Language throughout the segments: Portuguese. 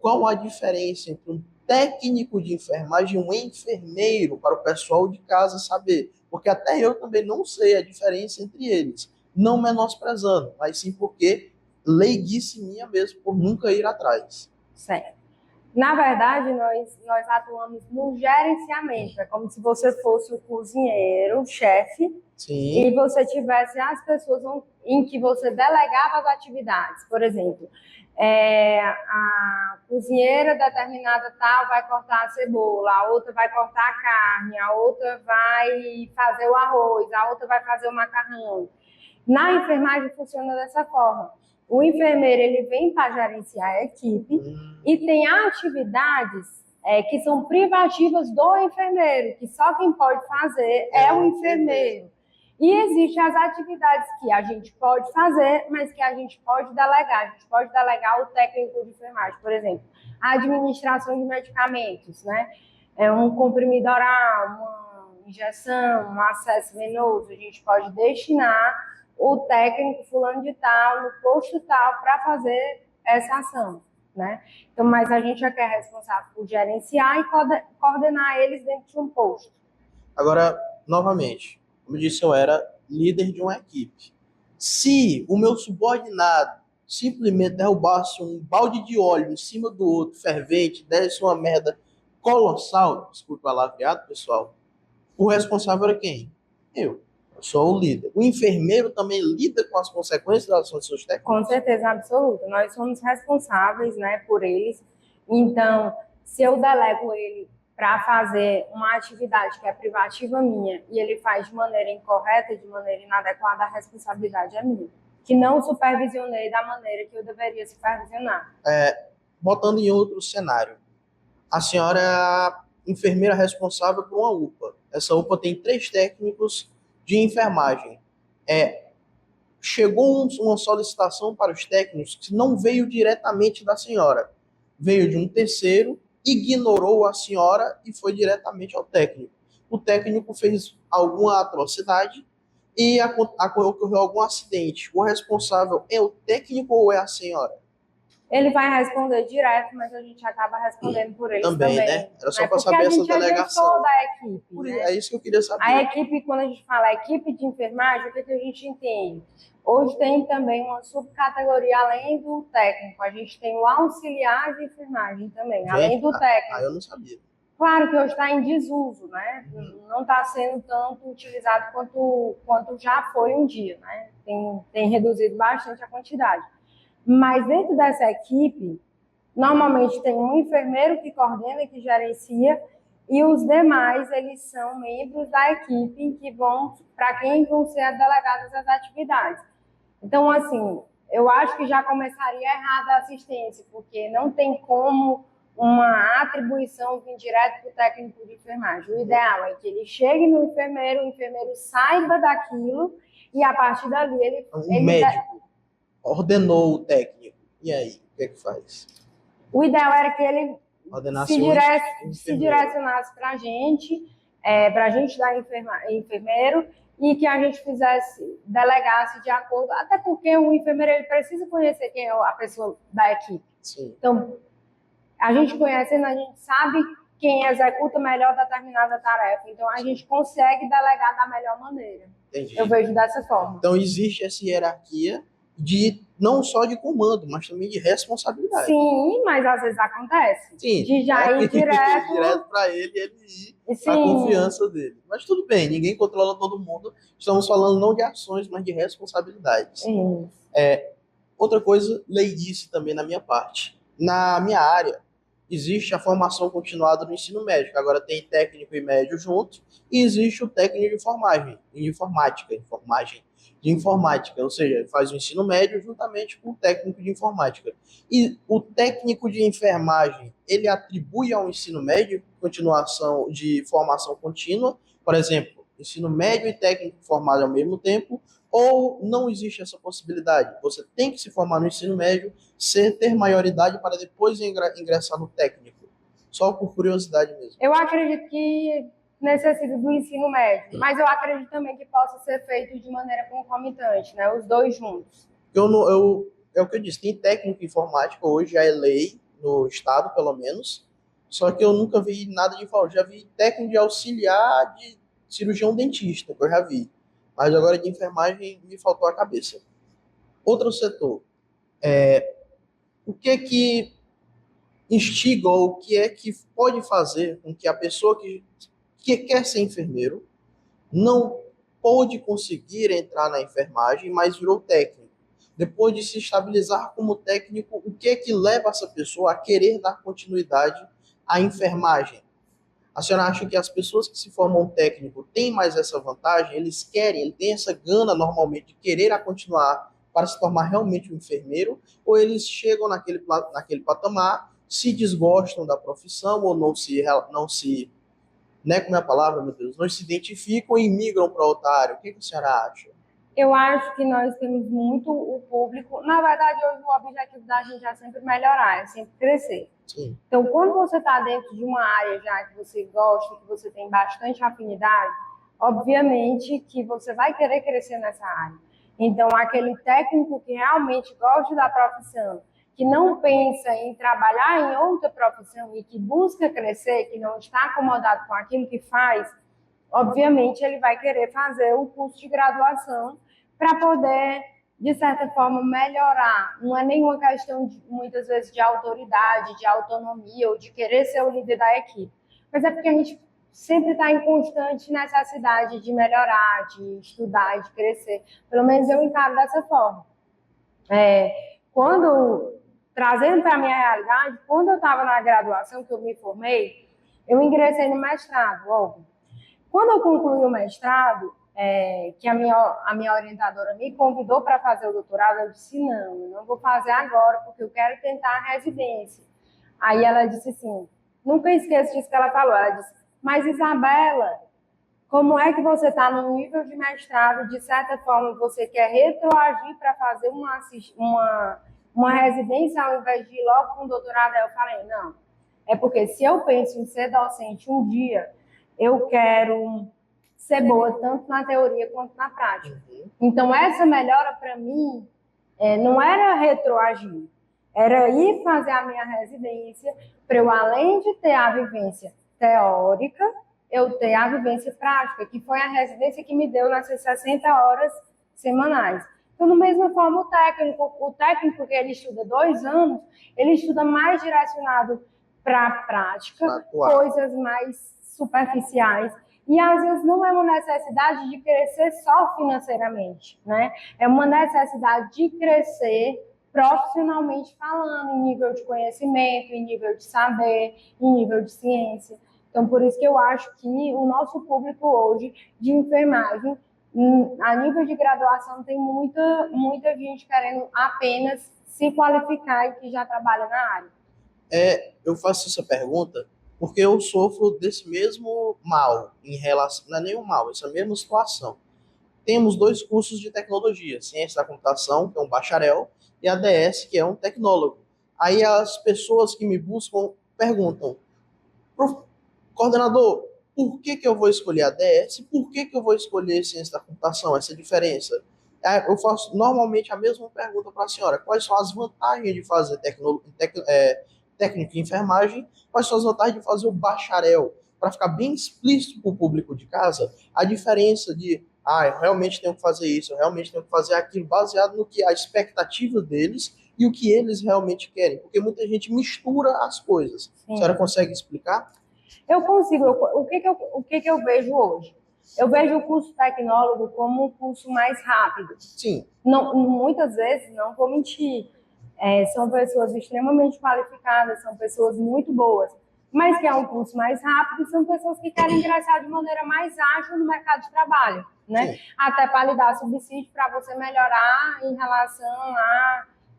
qual a diferença entre um técnico de enfermagem e um enfermeiro, para o pessoal de casa saber? Porque até eu também não sei a diferença entre eles. Não menosprezando, mas sim porque leiguice minha mesmo, por nunca ir atrás. Certo. Na verdade, nós atuamos no gerenciamento. É como se você fosse o cozinheiro, o chefe, e Sim, você tivesse as pessoas em que você delegava as atividades. Por exemplo, a cozinheira determinada tal vai cortar a cebola, a outra vai cortar a carne, a outra vai fazer o arroz, a outra vai fazer o macarrão. Na enfermagem funciona dessa forma. O enfermeiro ele vem para gerenciar a equipe e tem atividades que são privativas do enfermeiro, que só quem pode fazer é o enfermeiro. E existem as atividades que a gente pode fazer, mas que a gente pode delegar. A gente pode delegar o técnico de enfermagem, por exemplo, a administração de medicamentos, né? Um comprimido oral, uma injeção, um acesso venoso, a gente pode destinar o técnico fulano de tal, no posto tal, para fazer essa ação, né? Então, mas a gente é que é responsável por gerenciar e coordenar eles dentro de um posto. agora, novamente, como eu disse, eu era líder de uma equipe. Se o meu subordinado simplesmente derrubasse um balde de óleo em cima do outro, fervente, desse uma merda colossal, desculpe o palavreado, pessoal, o responsável era quem? Eu. Eu sou o líder. O enfermeiro também lida com as consequências das ações de seus Com técnicos? certeza absoluta. Nós somos responsáveis, né, por eles. Então, se eu delego ele para fazer uma atividade que é privativa minha e ele faz de maneira incorreta, de maneira inadequada, a responsabilidade é minha. Que não supervisionei da maneira que eu deveria supervisionar. Botando em outro cenário, a senhora é a enfermeira responsável por uma UPA. Essa UPA tem 3 técnicos de enfermagem. Chegou uma solicitação para os técnicos que não veio diretamente da senhora, veio de um terceiro, ignorou a senhora e foi diretamente ao técnico. O técnico fez alguma atrocidade e ocorreu algum acidente. O responsável é o técnico ou é a senhora? Ele vai responder direto, mas a gente acaba respondendo por eles Também, também, né? Era só né? para Porque saber a essa gente é gestor delegação. da equipe, né? É isso que eu queria A saber. equipe, quando a gente fala equipe de enfermagem, o que a gente entende? Hoje tem também uma subcategoria além do técnico. A gente tem o auxiliar de enfermagem também, além Gente, do técnico. eu não sabia. Claro que hoje está em desuso, né? Não está sendo tanto utilizado quanto já foi um dia, né? Tem reduzido bastante a quantidade. Mas dentro dessa equipe, normalmente tem um enfermeiro que coordena, que gerencia, e os demais, eles são membros da equipe que vão, para quem vão ser delegadas as atividades. Então, assim, eu acho que já começaria errada a assistência, porque não tem como uma atribuição vir direto para o técnico de enfermagem. O ideal é que ele chegue no enfermeiro, o enfermeiro saiba daquilo, e a partir dali Um médico ordenou o técnico. E aí, o que é que faz? O ideal era que ele Ordenasse um se enfermeiro. direcionasse para a gente dar enfermeiro, e que a gente delegasse de acordo, até porque o enfermeiro ele precisa conhecer quem é a pessoa da equipe. Sim. Então, a gente conhecendo, a gente sabe quem executa melhor determinada tarefa. Então, a gente consegue delegar da melhor maneira. Entendi. Eu vejo dessa forma. Então, existe essa hierarquia de não só de comando, mas também de responsabilidade. Sim, mas às vezes acontece. Sim, De já ir direto para ele ir para a confiança dele. Mas tudo bem, ninguém controla todo mundo. Estamos falando não de ações, mas de responsabilidades. Outra coisa, leiguice também na minha parte. Na minha área, existe a formação continuada no ensino médio. Agora tem técnico e médio juntos, e existe o técnico de informática, ou seja, ele faz o ensino médio juntamente com o técnico de informática. E o técnico de enfermagem, ele atribui ao ensino médio continuação de formação contínua, por exemplo, ensino médio e técnico formado ao mesmo tempo, ou não existe essa possibilidade? Você tem que se formar no ensino médio, ter maioridade para depois ingressar no técnico. Só por curiosidade mesmo. Eu acredito que necessita do ensino médio, mas eu acredito também que possa ser feito de maneira concomitante, né? Os dois juntos. É o que eu disse, tem técnico informático hoje, já é lei no estado, pelo menos, só que eu nunca vi nada de informática. Já vi técnico de auxiliar de cirurgião dentista, que eu já vi. Mas agora de enfermagem me faltou a cabeça. Outro setor, o que é que instiga ou o que é que pode fazer com que a pessoa que quer ser enfermeiro não pôde conseguir entrar na enfermagem, mas virou técnico. Depois de se estabilizar como técnico, o que é que leva essa pessoa a querer dar continuidade à enfermagem? A senhora acha que as pessoas que se formam técnico têm mais essa vantagem? Eles querem, ele tem essa gana normalmente de querer a continuar para se tornar realmente um enfermeiro? Ou eles chegam naquele patamar, se desgostam da profissão ou não se, né, como é a palavra, meu Deus, não se identificam e migram para outra área? O que a senhora acha? Eu acho que nós temos muito o público. Na verdade, hoje o objetivo da gente é sempre melhorar, é sempre crescer. Sim. Então, quando você está dentro de uma área já que você gosta, que você tem bastante afinidade, obviamente que você vai querer crescer nessa área. Então, aquele técnico que realmente gosta da profissão, que não pensa em trabalhar em outra profissão e que busca crescer, que não está acomodado com aquilo que faz, obviamente ele vai querer fazer o curso de graduação para poder, de certa forma, melhorar. Não é nenhuma questão, muitas vezes, de autoridade, de autonomia ou de querer ser o líder da equipe. Mas é porque a gente sempre está em constante necessidade de melhorar, de estudar, de crescer. Pelo menos eu encaro dessa forma. Trazendo para a minha realidade, quando eu estava na graduação, que eu me formei, eu ingressei no mestrado, logo. Quando eu concluí o mestrado, que a minha orientadora me convidou para fazer o doutorado, eu disse, não, eu não vou fazer agora, porque eu quero tentar a residência. Aí ela disse assim, nunca esqueço disso que ela falou, ela disse, mas Isabela, como é que você está no nível de mestrado, de certa forma você quer retroagir para fazer uma residência ao invés de ir logo com o doutorado? Aí eu falei, não, é porque se eu penso em ser docente um dia, eu quero ser boa tanto na teoria quanto na prática. Então, essa melhora para mim não era retroagir, era ir fazer a minha residência para eu, além de ter a vivência teórica, eu ter a vivência prática, que foi a residência que me deu nessas 60 horas semanais. Então, da mesma forma, o técnico que ele estuda 2 anos, ele estuda mais direcionado para a prática, coisas mais superficiais. E, às vezes, não é uma necessidade de crescer só financeiramente, né? É uma necessidade de crescer profissionalmente falando, em nível de conhecimento, em nível de saber, em nível de ciência. Então, por isso que eu acho que o nosso público hoje de enfermagem, a nível de graduação, tem muita gente querendo apenas se qualificar e que já trabalha na área. Eu faço essa pergunta porque eu sofro desse mesmo mal em relação, não é nenhum mal, essa mesma situação. Temos 2 cursos de tecnologia, ciência da computação, que é um bacharel, e ADS, que é um tecnólogo. Aí as pessoas que me buscam perguntam, coordenador, por que eu vou escolher ADS? Por que eu vou escolher ciência da computação? Essa diferença. Eu faço normalmente a mesma pergunta para a senhora. Quais são as vantagens de fazer técnico em enfermagem? Quais são as vantagens de fazer o bacharel? Para ficar bem explícito para o público de casa, a diferença de eu realmente tenho que fazer isso, eu realmente tenho que fazer aquilo, baseado no que a expectativa deles e o que eles realmente querem. Porque muita gente mistura as coisas. Sim. A senhora consegue explicar? Eu consigo. O que eu vejo hoje? Eu vejo o curso tecnólogo como um curso mais rápido. Sim. Não, muitas vezes, não vou mentir, são pessoas extremamente qualificadas, são pessoas muito boas, mas que é um curso mais rápido, são pessoas que querem ingressar de maneira mais ágil no mercado de trabalho, né? Até para lhe dar subsídio para você melhorar em relação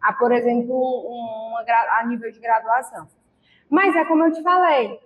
a por exemplo, a nível de graduação. Mas é como eu te falei,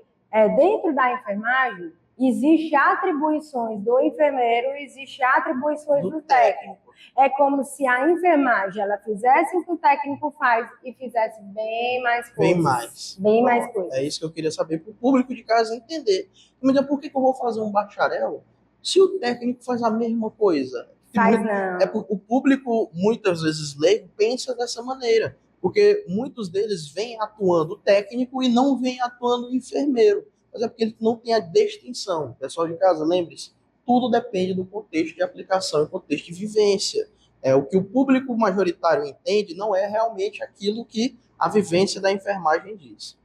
dentro da enfermagem, existem atribuições do enfermeiro, existem atribuições do técnico. É como se a enfermagem ela fizesse o que o técnico faz e fizesse bem mais coisas. Bem mais coisas. É isso que eu queria saber para o público de casa entender. Mas por que eu vou fazer um bacharel se o técnico faz a mesma coisa? Faz não. O público, muitas vezes leigo, pensa dessa maneira. Porque muitos deles vêm atuando técnico e não vêm atuando enfermeiro. Mas é porque ele não tem a distinção. Pessoal de casa, lembre-se, tudo depende do contexto de aplicação e contexto de vivência. O que o público majoritário entende não é realmente aquilo que a vivência da enfermagem diz.